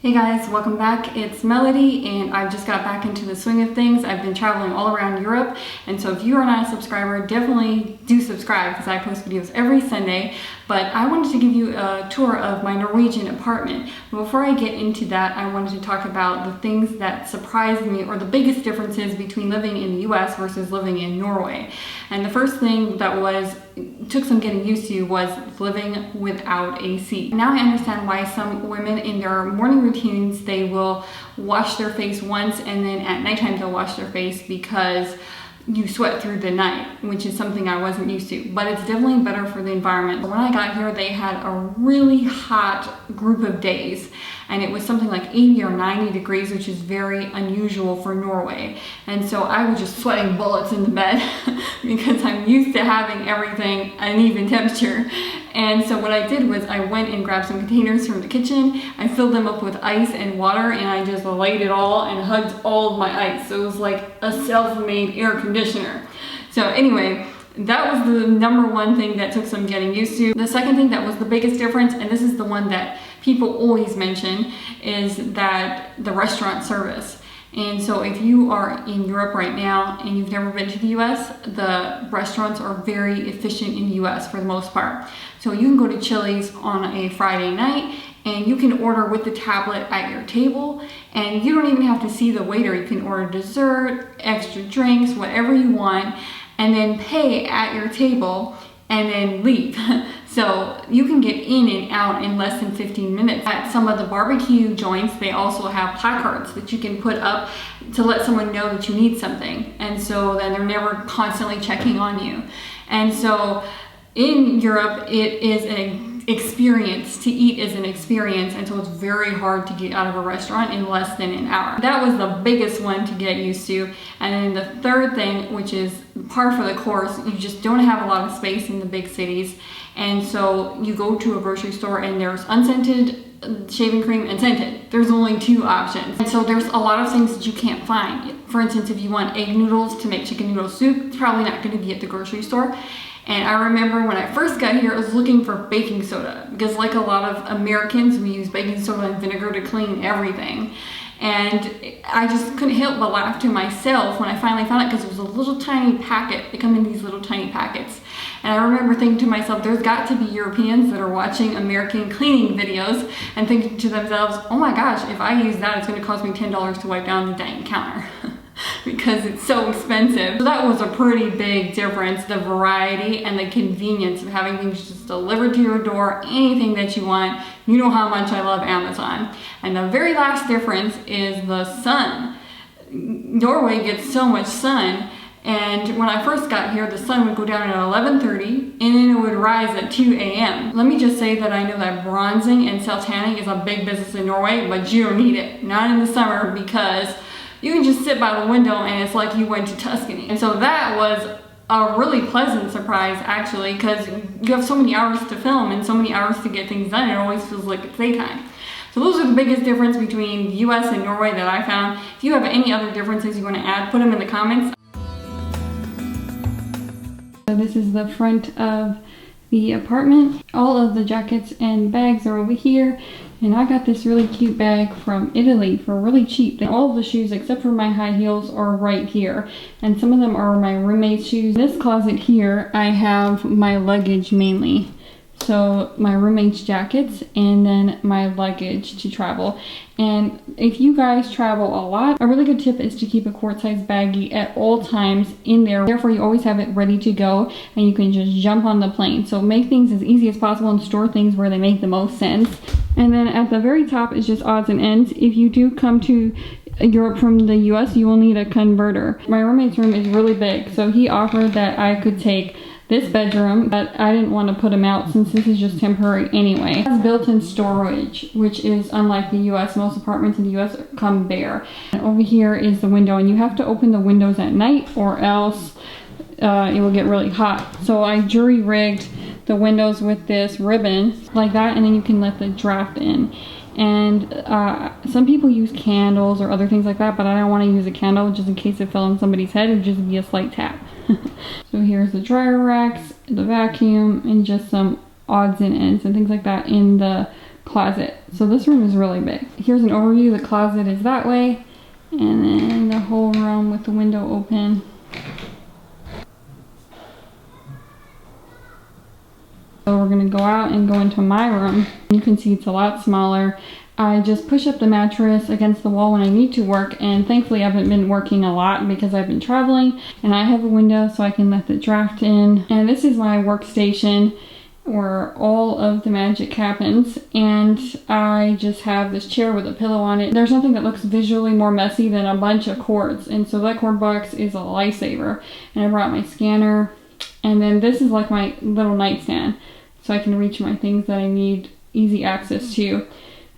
Hey guys, welcome back. It's Melody and I've just got back into the swing of things. I've been traveling all around Europe, and so if you are not a subscriber, definitely do subscribe because I post videos every Sunday. But I wanted to give you a tour of my Norwegian apartment. But before I get into that, I wanted to talk about the things that surprised me, or the biggest differences between living in the US versus living in Norway. And the first thing that took some getting used to was living without AC. Now I understand why some women in their morning routines, they will wash their face once and then at nighttime they'll wash their face because you sweat through the night, which is something I wasn't used to, but it's definitely better for the environment. When I got here, they had a really hot group of days, and it was something like 80 or 90 degrees, which is very unusual for Norway. And so I was just sweating bullets in the bed because I'm used to having everything an even temperature. And so what I did was I went and grabbed some containers from the kitchen. I filled them up with ice and water, and I just laid it all and hugged all of my ice. So it was like a self-made air conditioner. So anyway, that was the number one thing that took some getting used to. The second thing that was the biggest difference, and this is the one that people always mention, is that the restaurant service. And so if you are in Europe right now and you've never been to the US, the restaurants are very efficient in the US for the most part. So you can go to Chili's on a Friday night and you can order with the tablet at your table, and you don't even have to see the waiter. You can order dessert, extra drinks, whatever you want, and then pay at your table and then leave. So you can get in and out in less than 15 minutes. At some of the barbecue joints, they also have placards that you can put up to let someone know that you need something. And so then they're never constantly checking on you. And so in Europe, it is an experience. To eat is an experience, and so it's very hard to get out of a restaurant in less than an hour. That was the biggest one to get used to. And then the third thing, which is par for the course, you just don't have a lot of space in the big cities. And so you go to a grocery store and there's unscented shaving cream and scented. There's only two options. And so there's a lot of things that you can't find. For instance, if you want egg noodles to make chicken noodle soup, it's probably not going to be at the grocery store. And I remember when I first got here, I was looking for baking soda because, like a lot of Americans, we use baking soda and vinegar to clean everything. And I just couldn't help but laugh to myself when I finally found it, because it was a little tiny packet. They come in these little tiny packets. And I remember thinking to myself, there's got to be Europeans that are watching American cleaning videos and thinking to themselves, oh my gosh, if I use that, it's going to cost me $10 to wipe down the dang counter. Because it's so expensive. So that was a pretty big difference, the variety and the convenience of having things just delivered to your door, anything that you want. You know how much I love Amazon. And the very last difference is the sun. Norway gets so much sun, and when I first got here, the sun would go down at 11:30 and then it would rise at 2 a.m. Let me just say that I know that bronzing and self-tanning is a big business in Norway, but you don't need it. Not in the summer, because you can just sit by the window and it's like you went to Tuscany. And so that was a really pleasant surprise, actually, because you have so many hours to film and so many hours to get things done. It always feels like it's daytime. So those are the biggest difference between the US and Norway that I found. If you have any other differences you want to add, put them in the comments. So this is the front of the apartment. All of the jackets and bags are over here, and I got this really cute bag from Italy for really cheap. And all of the shoes except for my high heels are right here, and some of them are my roommate's shoes. In this closet here, I have my luggage mainly. So my roommate's jackets and then my luggage to travel. And if you guys travel a lot, a really good tip is to keep a quart-sized baggie at all times in there. Therefore, you always have it ready to go and you can just jump on the plane. So make things as easy as possible and store things where they make the most sense. And then at the very top is just odds and ends. If you do come to Europe from the US, you will need a converter. My roommate's room is really big, so he offered that I could take this bedroom, but I didn't want to put him out since this is just temporary anyway. It has built-in storage, which is unlike the US. Most apartments in the US come bare. And over here is the window, and you have to open the windows at night or else it will get really hot. So I jury-rigged the windows with this ribbon like that, and then you can let the draft in. And some people use candles or other things like that, but I don't want to use a candle just in case it fell on somebody's head. It would just be a slight tap. So here's the dryer racks, the vacuum, and just some odds and ends and things like that in the closet. So this room is really big. Here's an overview. The closet is that way, and then the whole room with the window open. So we're gonna go out and go into my room. You can see it's a lot smaller. I just push up the mattress against the wall when I need to work, and thankfully I haven't been working a lot because I've been traveling, and I have a window so I can let the draft in. And this is my workstation where all of the magic happens, and I just have this chair with a pillow on it. There's nothing that looks visually more messy than a bunch of cords, and so that cord box is a lifesaver. And I brought my scanner, and then this is like my little nightstand, so I can reach my things that I need easy access to.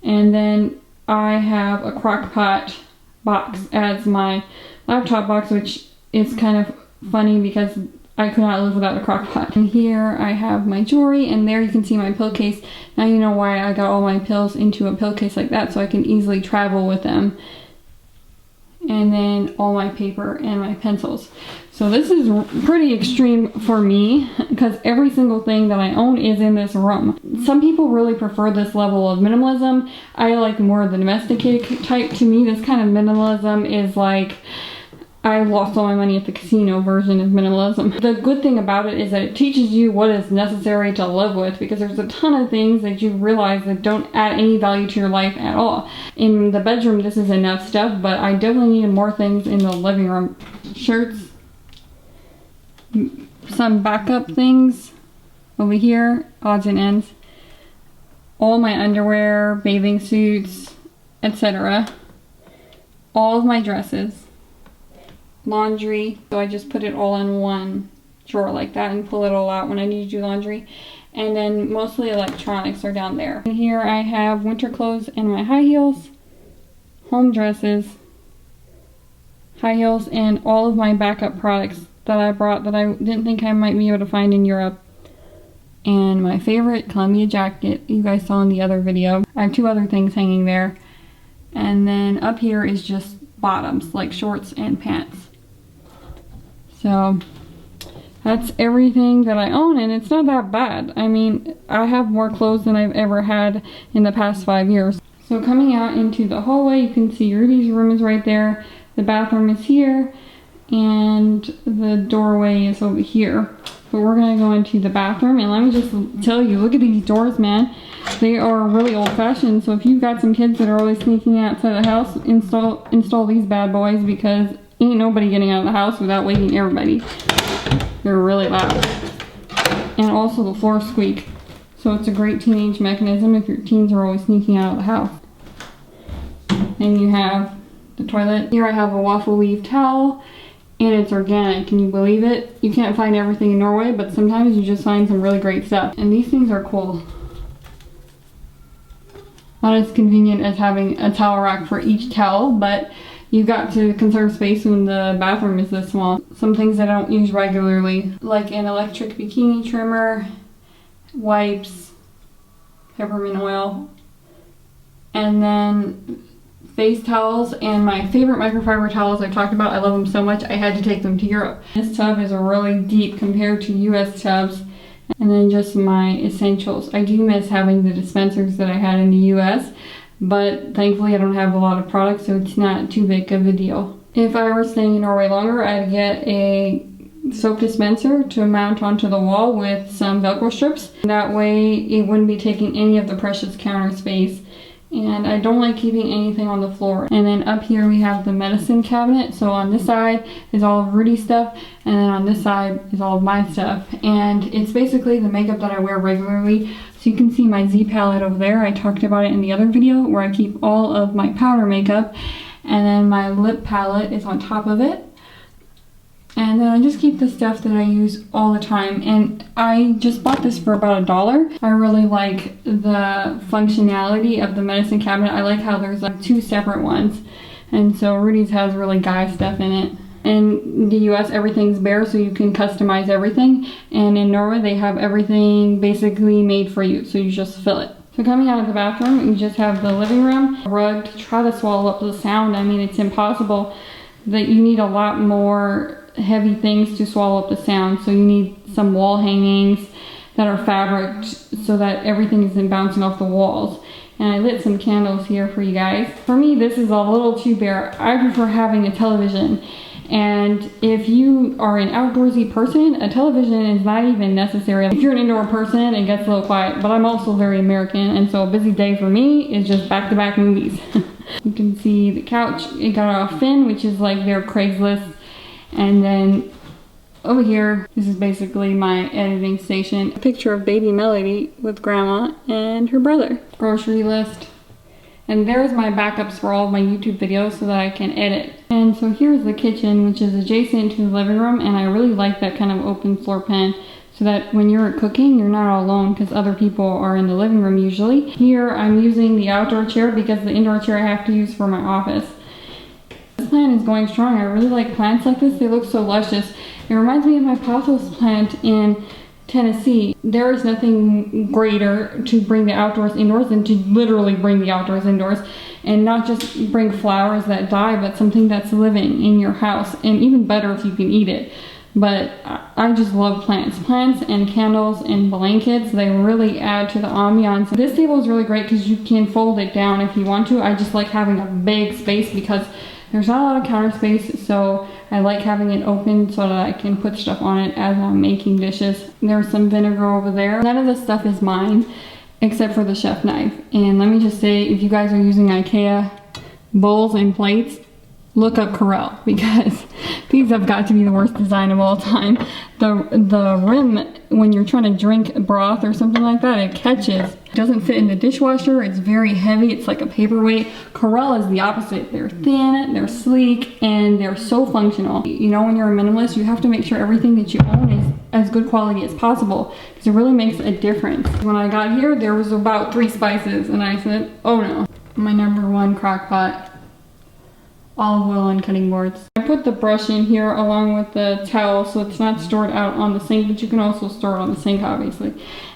And then I have a crock pot box as my laptop box, which is kind of funny because I could not live without a crock pot. And here I have my jewelry, and there you can see my pillowcase. Now you know why I got all my pills into a pillowcase like that, so I can easily travel with them. And then all my paper and my pencils. So this is pretty extreme for me because every single thing that I own is in this room. Some people really prefer this level of minimalism. I like more of the domesticated type. To me, this kind of minimalism is like I lost all my money at the casino version of minimalism. The good thing about it is that it teaches you what is necessary to live with, because there's a ton of things that you realize that don't add any value to your life at all. In the bedroom, this is enough stuff, but I definitely needed more things in the living room. Shirts, some backup things over here, odds and ends. All my underwear, bathing suits, etc. All of my dresses. Laundry, so I just put it all in one drawer like that and pull it all out when I need to do laundry. And then mostly electronics are down there. And here I have winter clothes and my high heels, home dresses, high heels, and all of my backup products that I brought that I didn't think I might be able to find in Europe. And my favorite Columbia jacket you guys saw in the other video. I have two other things hanging there. And then up here is just bottoms, like shorts and pants. So that's everything that I own, and it's not that bad. I mean, I have more clothes than I've ever had in the past 5 years. So coming out into the hallway, you can see Rudy's room is right there, the bathroom is here, and the doorway is over here. But we're gonna go into the bathroom, and let me just tell you, look at these doors, man. They are really old-fashioned, so if you've got some kids that are always sneaking outside the house, install these bad boys, because ain't nobody getting out of the house without waking everybody. They're really loud. And also the floors squeak. So it's a great teenage mechanism if your teens are always sneaking out of the house. And you have the toilet. Here I have a waffle weave towel, and it's organic. Can you believe it? You can't find everything in Norway, but sometimes you just find some really great stuff. And these things are cool. Not as convenient as having a towel rack for each towel, but you've got to conserve space when the bathroom is this small. Some things I don't use regularly, like an electric bikini trimmer, wipes, peppermint oil, and then face towels, and my favorite microfiber towels I've talked about. I love them so much I had to take them to Europe. This tub is really deep compared to US tubs. And then just my essentials. I do miss having the dispensers that I had in the US, but thankfully I don't have a lot of products, so it's not too big of a deal. If I were staying in Norway longer, I'd get a soap dispenser to mount onto the wall with some Velcro strips. That way it wouldn't be taking any of the precious counter space. And I don't like keeping anything on the floor. And then up here we have the medicine cabinet. So on this side is all of Rudy's stuff, and then on this side is all of my stuff. And it's basically the makeup that I wear regularly. So you can see my Z palette over there. I talked about it in the other video where I keep all of my powder makeup. And then my lip palette is on top of it. And then I just keep the stuff that I use all the time. And I just bought this for about $1. I really like the functionality of the medicine cabinet. I like how there's like two separate ones. And so Rudy's has really guy stuff in it. In the US, everything's bare, so you can customize everything. And in Norway, they have everything basically made for you, so you just fill it. So coming out of the bathroom, you just have the living room, a rug to try to swallow up the sound. I mean, it's impossible. That you need a lot more heavy things to swallow up the sound. So you need some wall hangings, that are fabric so that everything isn't bouncing off the walls. And I lit some candles here for you guys. For me, this is a little too bare. I prefer having a television. And if you are an outdoorsy person, a television is not even necessary. If you're an indoor person, it gets a little quiet, but I'm also very American, and so a busy day for me is just back-to-back movies. You can see the couch, it got off Finn, which is like their Craigslist. And then over here, this is basically my editing station. A picture of baby Melody with grandma and her brother. Grocery list. And there's my backups for all of my YouTube videos so that I can edit. And so here's the kitchen, which is adjacent to the living room, and I really like that kind of open floor plan so that when you're cooking, you're not all alone because other people are in the living room usually. Here I'm using the outdoor chair because the indoor chair I have to use for my office. This plant is going strong. I really like plants like this. They look so luscious. It reminds me of my pothos plant in Tennessee. There is nothing greater to bring the outdoors indoors than to literally bring the outdoors indoors, and not just bring flowers that die, but something that's living in your house, and even better if you can eat it. But I just love plants. Plants and candles and blankets, they really add to the ambiance. This table is really great because you can fold it down if you want to. I just like having a big space because there's not a lot of counter space, so I like having it open so that I can put stuff on it as I'm making dishes. There's some vinegar over there. None of this stuff is mine except for the chef knife. And let me just say, if you guys are using IKEA bowls and plates, look up Corelle because these have got to be the worst design of all time. The rim, when you're trying to drink broth or something like that, it catches. It doesn't fit in the dishwasher. It's very heavy. It's like a paperweight. Corelle is the opposite. They're thin, they're sleek, and they're so functional. You know, when you're a minimalist, you have to make sure everything that you own is as good quality as possible because it really makes a difference. When I got here, there was about 3 spices, and I said, oh no. My #1 crock pot. Olive oil and cutting boards. I put the brush in here along with the towel so it's not stored out on the sink, but you can also store it on the sink obviously.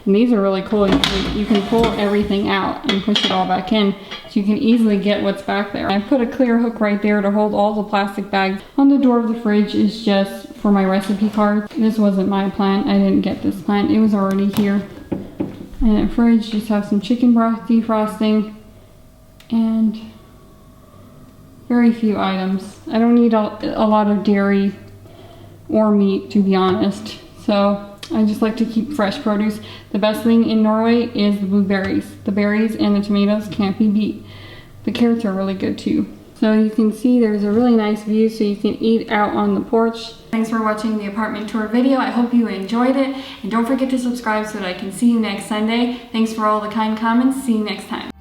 And these are really cool. You can pull everything out and push it all back in so you can easily get what's back there. I put a clear hook right there to hold all the plastic bags. On the door of the fridge is just for my recipe cards. This wasn't my plant. I didn't get this plant. It was already here. And the fridge just have some chicken broth defrosting and very few items. I don't need a lot of dairy or meat, to be honest. So I just like to keep fresh produce. The best thing in Norway is the blueberries. The berries and the tomatoes can't be beat. The carrots are really good too. So you can see there's a really nice view so you can eat out on the porch. Thanks for watching the apartment tour video. I hope you enjoyed it. And don't forget to subscribe so that I can see you next Sunday. Thanks for all the kind comments. See you next time.